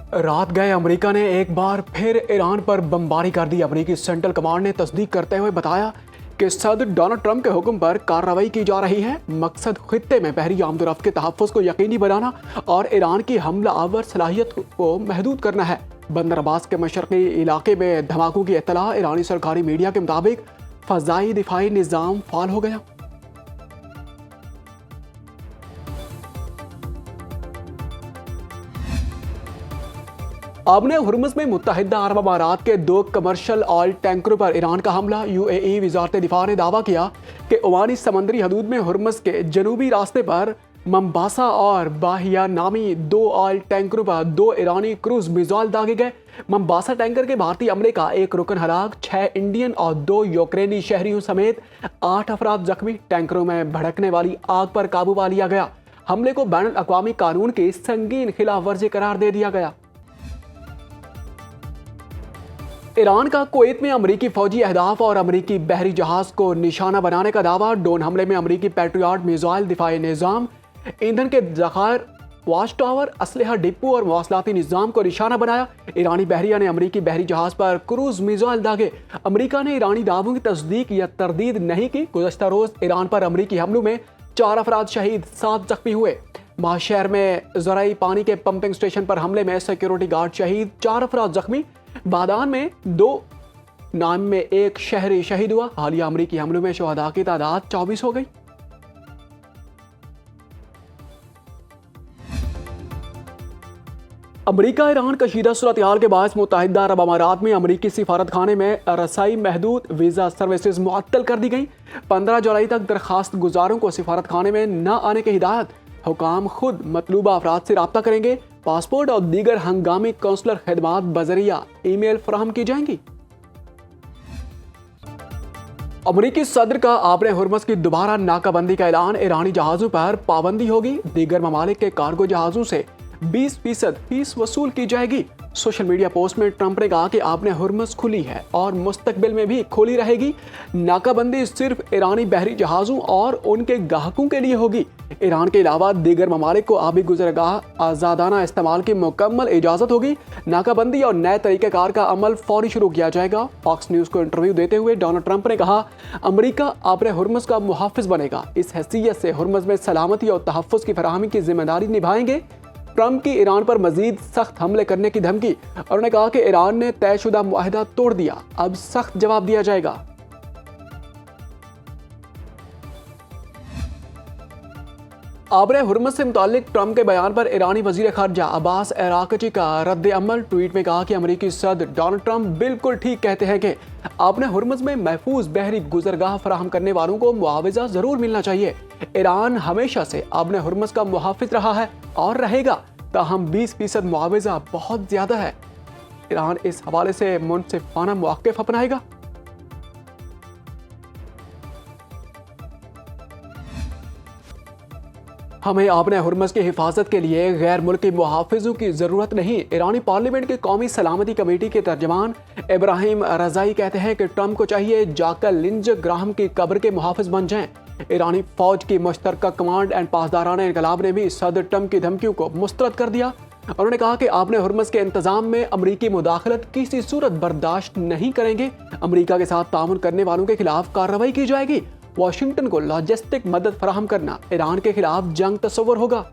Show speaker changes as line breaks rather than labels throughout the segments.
रात गए अमेरिका ने एक बार फिर ईरान पर बमबारी कर दी। अमेरिकी सेंट्रल कमांड ने तस्दीक करते हुए बताया कि सदर डोनाल्ड ट्रंप के हुक्म पर कार्रवाई की जा रही है। मकसद खित्ते में बहरी आमदोरफ्त के तहफ़्फ़ुज़ को यकीनी बनाना और ईरान की हमला आवर सलाहियत को महदूद करना है। बंदर अब्बास के मशरक़ी इलाके में धमाकों की इत्तला। ईरानी सरकारी मीडिया के मुताबिक फ़ज़ाई दिफाई निज़ाम फ़ाल हो गया। आबने हुर्मुज़ में मुत्तहिदा अरब अमारात के 2 कमर्शियल ऑयल टैंकरों पर ईरान का हमला। UAE वज़ारत दिफा ने दावा किया कि ओमानी समंदरी हदूद में हुर्मुज़ के जनूबी रास्ते पर मंबासा और बाहिया नामी 2 ऑयल टैंकरों पर 2 ईरानी क्रूज मिसाइल दागे गए। मंबासा टैंकर के भारतीय अमले का 1 रुकन हलाक, 6 इंडियन और 2 यूक्रेनी शहरियों समेत 8 अफराद जख्मी। टैंकरों में भड़कने वाली आग पर काबू पा लिया गया। हमले को बैनुल अक़वामी कानून की संगीन खिलाफ वर्जी करार दे दिया गया। ईरान का कुवैत में अमरीकी फौजी अहदाफ और अमरीकी बहरी जहाज को निशाना बनाने का दावा। ड्रोन हमले में अमरीकी पैट्रियट मिसाइल दिफाई निज़ाम, ईंधन के ज़खायर, वाच टावर, असलहा डिपो और मवासलाती निज़ाम को निशाना बनाया। ईरानी बहरिया ने अमरीकी बहरी जहाज पर क्रूज मिसाइल दागे। अमरीका ने ईरानी दावों की तस्दीक या तरदीद नहीं की। गुज़श्ता रोज़ ईरान पर अमरीकी हमलों में 4 अफराद शहीद, 7 जख्मी हुए। माशहर में ज़राई पानी के पंपिंग स्टेशन पर हमले में सिक्योरिटी गार्ड शहीद, 4 अफराद जख्मी। बादान में 2 नाम में 1 शहरी शहीद हुआ। हालिया अमरीकी हमलों में शहदा की तादाद 24 हो गई। अमरीका ईरान कशीदा सूरत हाल के बायस मुत्तहिदा अरब अमारात में अमरीकी सिफारत खाने में रसाई महदूद, वीज़ा सर्विसेज मुअत्तल कर दी गई। 15 जुलाई तक दरखास्त गुजारों को सिफारत खाने में न आने की हिदायत। हुकाम खुद मतलूबा अफराद से रब्ता करेंगे। पासपोर्ट और दीगर हंगामी कौंसलर खिदमात बजरिया ईमेल फराहम की जाएंगी। अमरीकी सदर का आबरे हुर्मुज़ की दोबारा नाकाबंदी का ऐलान। ईरानी जहाज़ों पर पाबंदी होगी। दीगर ममालिक के कार्गो जहाज़ों से 20% फीस वसूल की जाएगी। सोशल मीडिया पोस्ट में ट्रंप ने कहा कि आबने हुर्मुज़ खुली है और मुस्तकबिल में भी खुली रहेगी। नाकाबंदी सिर्फ ईरानी बहरी जहाज़ों और उनके ग्राहकों के लिए होगी। ईरान के अलावा दीगर ममालिक को आबी गुज़रगाह आज़ादाना इस्तेमाल की मुकम्मल इजाज़त होगी। नाकाबंदी और नए तरीक़ेकार का अमल फौरी शुरू किया जाएगा। फॉक्स न्यूज़ को इंटरव्यू देते हुए डोनाल्ड ट्रंप ने कहा, अमरीका आबरे हुर्मुज़ का मुहाफ़िज़ बनेगा। इस हैसियत से हुर्मुज़ में सलामती और तहफ़्फ़ुज़ की फराहमी की जिम्मेदारी निभाएंगे। ट्रंप की ईरान पर मजीद सख्त हमले करने की धमकी। उन्होंने कहा कि ईरान ने तयशुदा मुआहदा तोड़ दिया, अब सख्त जवाब दिया जाएगा। आबरे हुर्मुज़ से मुताल्लिक ट्रंप के बयान पर ईरानी वज़ीर ख़ारजा अब्बास अराक़ची का रद्द अमल। ट्वीट में कहा कि अमरीकी सदर डोनाल्ड ट्रंप बिल्कुल ठीक कहते हैं कि आबने हुर्मुज़ में महफूज बहरी गुज़रगाह फराहम करने वालों को मुआवजा ज़रूर मिलना चाहिए। ईरान हमेशा से आबने हुर्मुज़ का मुहाफ़िज़ रहा है और रहेगा, ताहम 20% मुआवजा बहुत ज़्यादा है। ईरान इस हवाले से मुनसिफ़ाना मौक़िफ़ अपनाएगा। हमें आबने हुर्मुज़ की हिफाजत के लिए गैर मुल्की मुहाफ़िज़ों की ज़रूरत नहीं। ईरानी पार्लियामेंट की कौमी सलामती कमेटी के तर्जमान इब्राहिम रज़ाई कहते हैं कि ट्रंप को चाहिए जाकर लिंज ग्राहम की कब्र के मुहाफ़िज़ बन जाएं। ईरानी फ़ौज की मुश्तरका कमांड एंड पासदाराना इनकलाब ने भी सदर ट्रंप की धमकियों को मुस्तरद कर दिया। उन्होंने कहा कि आबने हुर्मुज़ के इंतज़ाम में अमरीकी मुदाखलत किसी सूरत बर्दाश्त नहीं करेंगे। अमरीका के साथ तामुन करने वालों के खिलाफ कार्रवाई की जाएगी। वाशिंगटन को लॉजिस्टिक मदद फराहम करना ईरान के खिलाफ जंग तस्वर होगा।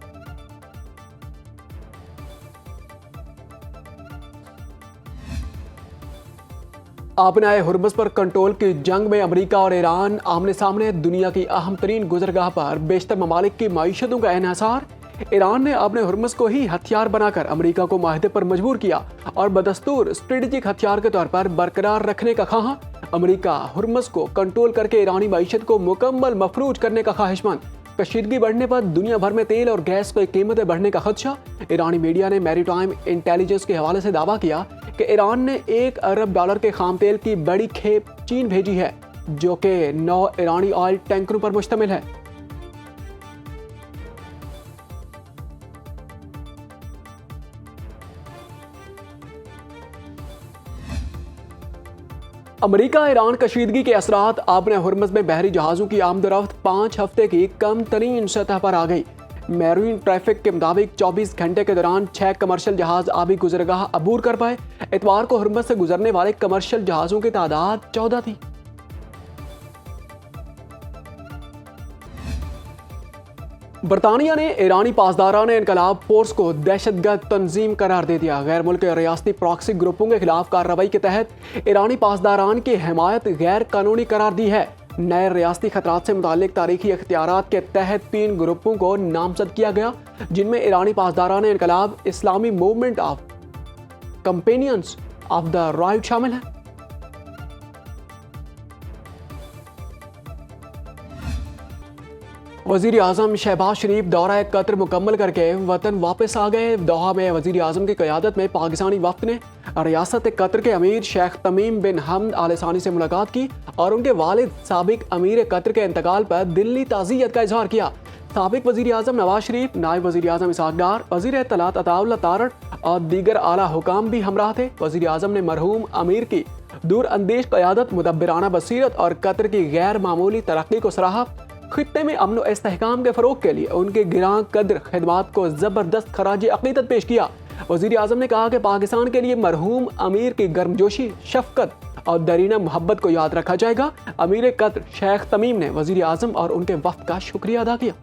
आबनाए हुर्मुज़ पर कंट्रोल की जंग में अमरीका और ईरान आमने सामने। दुनिया की अहम तरीन गुज़रगाह पर बेशतर ममालिक की मईशतों का इन्हिसार। ईरान ने आबने हुर्मुज़ को ही हथियार बनाकर अमरीका को माहदे पर मजबूर किया और बदस्तूर स्ट्रेटेजिक हथियार के तौर पर बरकरार रखने का ख्वाह। अमरीका हुर्मुज़ को कंट्रोल करके ईरानी मईशत को मुकम्मल मफरूज करने का ख्वाहिशमंद। कशीदगी बढ़ने पर दुनिया भर में तेल और गैस की कीमतें बढ़ने का खदशा। ईरानी मीडिया ने मैरीटाइम इंटेलिजेंस के हवाले से दावा किया कि ईरान ने $1 अरब के खाम तेल की बड़ी खेप चीन भेजी है, जो कि 9 ईरानी ऑयल टैंकरों पर मुश्तमिल है। अमरीका ईरान कशीदगी के असरात। आबने हुर्मुज़ में बहरी जहाज़ों की आमदरफ्त 5 हफ्ते की कम तरीन सतह पर आ गई। मैरीन ट्रैफिक के मुताबिक 24 घंटे के दौरान 6 कमर्शियल जहाज आबी गुजरगाह अबूर कर पाए। इतवार को हुर्मुज़ से गुजरने वाले कमर्शियल जहाज़ों की तादाद 14 थी। बरतानिया ने ईरानी पासदारान इनकलाब फोर्स को दहशतगर्द तंजीम करार दे दिया। गैर मुल्क रियासती प्रॉक्सी ग्रुपों के खिलाफ कार्रवाई के तहत ईरानी पासदारान की हिमायत गैर कानूनी करार दी है। नए रियासती खतरात से मुतालिक तारीखी इख्तियारात के तहत 3 ग्रुपों को नामजद किया गया, जिनमें ईरानी पासदारान इनकलाब, इस्लामी movement of companions of the right शामिल है। वजीर आजम शहबाज शरीफ दौरा कतर मुकम्मल करके वतन वापस आ गए। दोहा में वजीर आजम की क़यादत में पाकिस्तानी वफ्द ने रियासत कतर के अमीर शेख तमीम बिन हमद आल सानी से मुलाकात की और उनके वालिद साबिक अमीर कतर के इंतकाल पर दिली ताज़ियत का इजहार किया। साबिक वजीर आजम नवाज शरीफ, नायब वजीर आजम इसहाक डार, वजीर इत्तलात अताउल्लाह तारड़ और दीगर आला हुकाम भी हमराह थे। वजीर आजम ने मरहूम अमीर की दूर अंदेश क़यादत, मुदब्बिराना बसीरत और कतर की गैर मामूली तरक्की को सराहा। खित्ते में अमन व इस्तेहकाम के फ़रोग के लिए उनके गिरां कदर खिदमात को ज़बरदस्त खराज अक़ीदत पेश किया। वज़ीर आज़म ने कहा कि पाकिस्तान के लिए मरहूम अमीर की गर्मजोशी, शफ़क़त और दरीना मोहब्बत को याद रखा जाएगा। अमीर कतर शेख तमीम ने वज़ीर आज़म और उनके वफ़द का शुक्रिया अदा किया।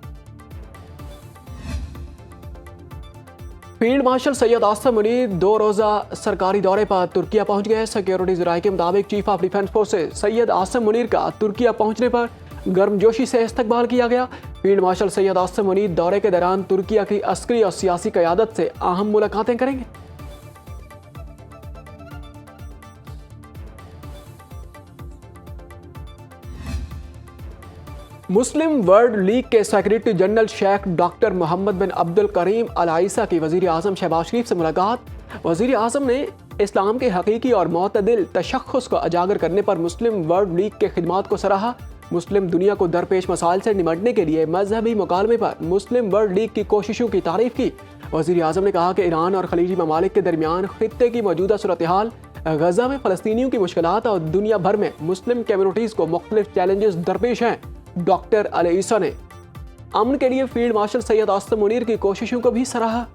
फील्ड मार्शल सैयद आसिम मुनीर 2 रोज़ा सरकारी दौरे पर तुर्किया पहुंच गए। सिक्योरिटी ज़राए के मुताबिक chief of defence forces Syed Asim Munir का तुर्किया पहुंचने पर गर्मजोशी से इस्तकबाल किया गया। फील्ड मार्शल सैयद आसिम मुनीर दौरे के दौरान तुर्किया की अस्करी और सियासी क़यादत से अहम मुलाकातें करेंगे। मुस्लिम वर्ल्ड लीग के secretary general Sheikh doctor Mohammad bin Abdul Karim al Issa की वज़ीर आज़म शहबाज शरीफ से मुलाकात। वज़ीर आज़म ने इस्लाम के हकीकी और मोतदिल तशख़्ख़ुस को उजागर करने पर मुस्लिम वर्ल्ड लीग के खिदमात को सराहा। मुस्लिम दुनिया को दरपेश मसाइल से निमटने के लिए मजहबी मुकालमे पर मुस्लिम वर्ल्ड लीग की कोशिशों की तारीफ की। वज़ीर आज़म ने कहा कि ईरान और खलीजी ममालिक के दरमियान खित्ते की मौजूदा सूरत हाल, गजा में फ़लस्तीनियों की मुश्किलात और दुनिया भर में मुस्लिम कम्युनिटीज़ को मुख्तलिफ चैलेंजेस दरपेश हैं। डॉक्टर अल ईसा ने अमन के लिए फील्ड मार्शल सैयद आसिम मुनीर की कोशिशों को भी सराहा।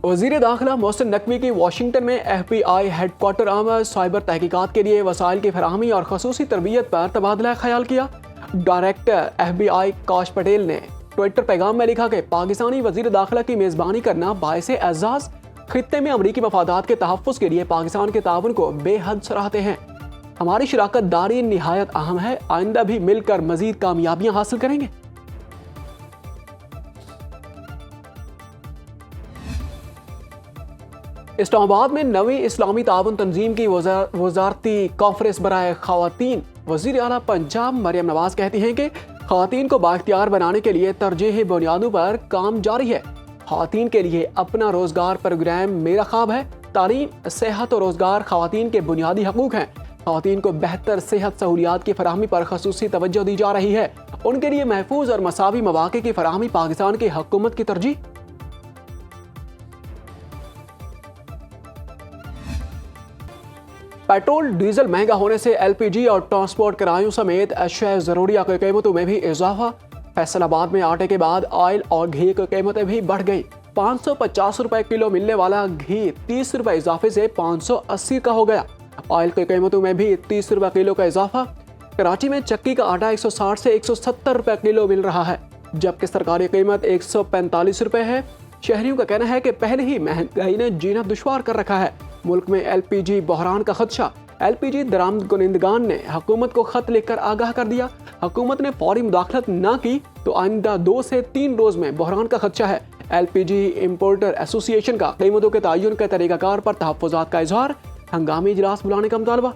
वज़ीर दाखिला मोहसिन नकवी की वाशिंगटन में FBI हेडक्वार्टर आमद साइबर तहकीकात के लिए वसाइल की फराहमी और खसूसी तरबियत पर तबादला ख्याल किया। डायरेक्टर FBI काश पटेल ने ट्विटर पैगाम में लिखा कि पाकिस्तानी वज़ीर दाखिला की मेज़बानी करना बाइसे एज़ाज़, खित्ते में अमरीकी मफादात के तहफ़्फ़ुज़ के लिए पाकिस्तान के ताउन को बेहद सराहते हैं। हमारी शराकत दारी निहायत अहम है, आइंदा भी मिलकर मज़ीद कामयाबियाँ हासिल करेंगे। इस्लामाबाद में नवी इस्लामी ताउन तंजीम की वज़ारती कॉन्फ्रेंस बराए ख़वातीन। वज़ीर आला पंजाब मरियम नवाज कहती हैं कि ख़वातीन को बाख्तियार बनाने के लिए तरजीही बुनियादों पर काम जारी है। ख़वातीन के लिए अपना रोज़गार प्रोग्राम मेरा ख्वाब है। तालीम, सेहत और रोज़गार ख़वातीन के बुनियादी हकूक़ हैं। ख़वातीन को बेहतर सेहत सहूलियात की फराहमी पर खसूसी तवज्जो दी जा रही है। उनके लिए महफूज और मसावी मौक़े की फराहमी पाकिस्तान की हुकूमत की तरजीह। पेट्रोल डीजल महंगा होने से LPG और ट्रांसपोर्ट किरायों समेत अशिया ज़रूरिया की कीमतों में भी इजाफा। फैसलाबाद में आटे के बाद ऑयल और घी की कीमतें भी बढ़ गई। 550 रुपए किलो मिलने वाला घी 30 रुपए इजाफे से 580 का हो गया। ऑयल की कीमतों में भी 30 रुपए किलो का इजाफा। कराची में चक्की का आटा 160 से 170 रुपए किलो मिल रहा है, जबकि सरकारी कीमत 145 रुपए है। शहरियों का कहना है कि पहले ही महंगाई ने जीना दुश्वार कर रखा है। मुल्क में LPG बहरान का खदशा। LPG दरामद कुनिंदगान ने हुकूमत को खत लिखकर आगाह कर दिया। हुकूमत ने फौरी मुदाखलत न की तो आइंदा 2 से 3 रोज में बहरान का खदशा है। LPG इम्पोर्टर एसोसिएशन का कीमतों के तयन के तरीक़ाकार पर तहफ़्फ़ुज़ात का इजहार। हंगामी इजलास बुलाने का मुतालबा।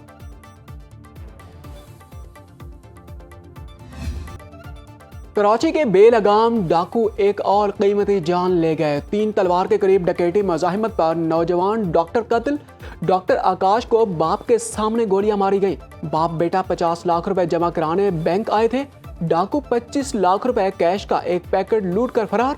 कराची के बेलगाम डाकू एक और कीमती जान ले गए। 3 तलवार के करीब डकैती मज़ाहिमत पर नौजवान डॉक्टर कत्ल। डॉक्टर आकाश को बाप के सामने गोलियां मारी गई। बाप बेटा 50 लाख रुपए जमा कराने बैंक आए थे। डाकू 25 लाख रुपए कैश का एक पैकेट लूट कर फरार।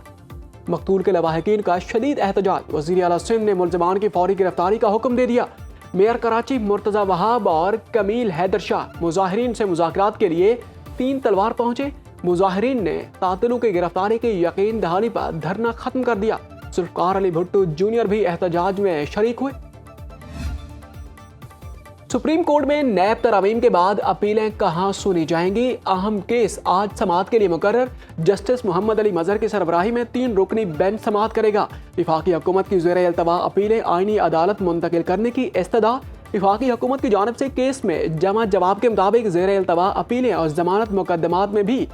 मकतूल के लवाहिकीन का शदीद एहतजाज। वज़ीर आला सिंध ने मुलज़मान की फौरी गिरफ्तारी का हुक्म दे दिया। मेयर कराची मुर्तजा वहाब और कमील हैदर शाह मुजाहिरीन से मुज़ाकरात के लिए 3 तलवार पहुंचे। मुजाहिरीन ने कातिलों की गिरफ्तारी की यकीन दहानी पर धरना खत्म कर दिया। जुल्फ़िकार अली भुट्टो जूनियर भी एहतजाज में शरीक हुए। सुप्रीम कोर्ट में नैब तरामीम के बाद अपीलें कहां सुनी जाएंगी? अहम केस आज समाअत के लिए मुकर्रर। जस्टिस मोहम्मद अली मजहर की सरबराही में 3 रुकनी बेंच समाअत करेगा। वफाकी हुकूमत की ज़ेर अल्तवा अपीलें आईनी अदालत मुंतकिल करने की इस्तदा। वफाकी हुकूमत की जानिब से केस में जमा जवाब के मुताबिक ज़ेर अल्तवा अपीलें और जमानत मुकदमात में भी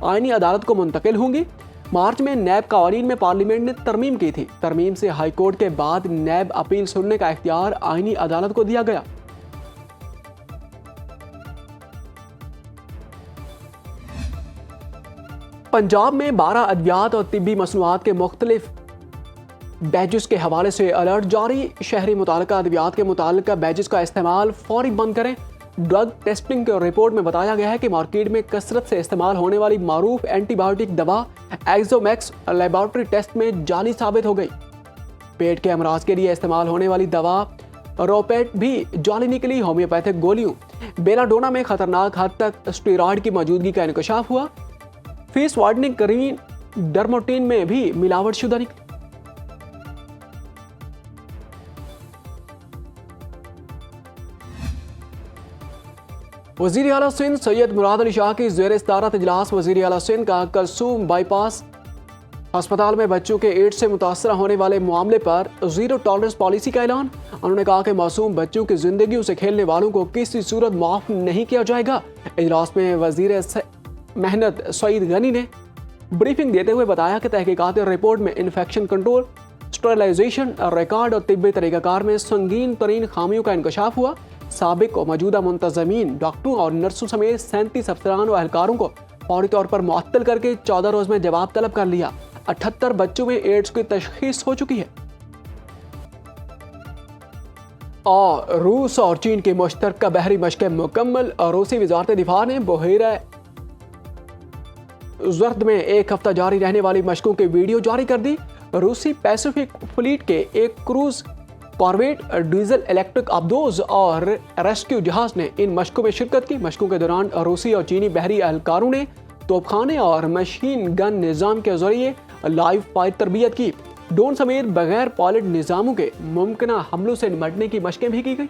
आईनी अदालत को मुंतकिल होंगी। मार्च में नैब कवानीन में पार्लियामेंट ने तरमीम की थी। तरमीम से हाई कोर्ट के बाद नैब अपील सुनने का इख्तियार आईनी अदालत को दिया गया। पंजाब में 12 अद्वियात और तिब्बी मसनूआत के मुख्तलिफ बैजेस के हवाले से अलर्ट जारी। शहरी मुतालिका अद्वियात के मुतालिका बैजेस का इस्तेमाल फौरी बंद करें। ड्रग टेस्टिंग की रिपोर्ट में बताया गया है कि मार्केट में कसरत से इस्तेमाल होने वाली मारूफ एंटीबायोटिक दवा एक्सोमैक्स लेबॉर्ट्री टेस्ट में जाली साबित हो गई। पेट के अमराज के लिए इस्तेमाल होने वाली दवा रोपेट भी जाली निकली। होम्योपैथिक गोलियों बेलाडोना में खतरनाक हद तक स्टेरॉयड की मौजूदगी का इंकशाफ हुआ। फेस वार्डनिंग क्रीम डर्मोटिन में भी मिलावट शुदा निकली। वज़ीर आला सिंध सैयद मुराद अली शाह की ज़ेर सदारत इजलास वज़ीर आला सिंध का कलसूम बाईपास अस्पताल में बच्चों के एड्स से मुतासर होने वाले मामले पर जीरो टॉलरेंस पॉलिसी का ऐलान। उन्होंने कहा कि मासूम बच्चों की जिंदगियों से खेलने वालों को किसी सूरत माफ नहीं किया जाएगा। इजलास में वज़ीर मेहनत सईद गनी ने ब्रीफिंग देते हुए बताया कि तहकीकात रिपोर्ट में इन्फेक्शन कंट्रोल, स्टरलाइजेशन, रिकॉर्ड और तिब्बी तरीक़ाकार में संगीन तरीन खामियों का इंकशाफ हुआ। साबिक और मौजूदा मुंतज़मीन, डॉक्टरों और नर्सों समेत 37 अफसरान और एहलकारों को फौरी तौर पर मुअत्तल करके 14 रोज में जवाब तलब कर लिया। 78 बच्चों में एड्स की तशखीस हो चुकी है। और रूस और चीन की मुश्तरका बहरी मशक़ें मुकम्मल। रूसी वज़ारत दिफा ने बहेरा ज़र्द में एक हफ्ता जारी रहने वाली मशकों की वीडियो जारी कर दी। रूसी पैसिफिक फ्लीट के एक क्रूज कॉर्वेट, डीजल इलेक्ट्रिक अब्दोज और रेस्क्यू जहाज ने इन मशकों में शिरकत की। मशकों के दौरान रूसी और चीनी बहरी एहलकारों ने तोपखाने और मशीन गन निज़ाम के जरिए लाइव फायर तरबियत की। ड्रोन समेत बगैर पायलट निज़ामों के मुमकिन हमलों से निपटने की मशकें भी की गई।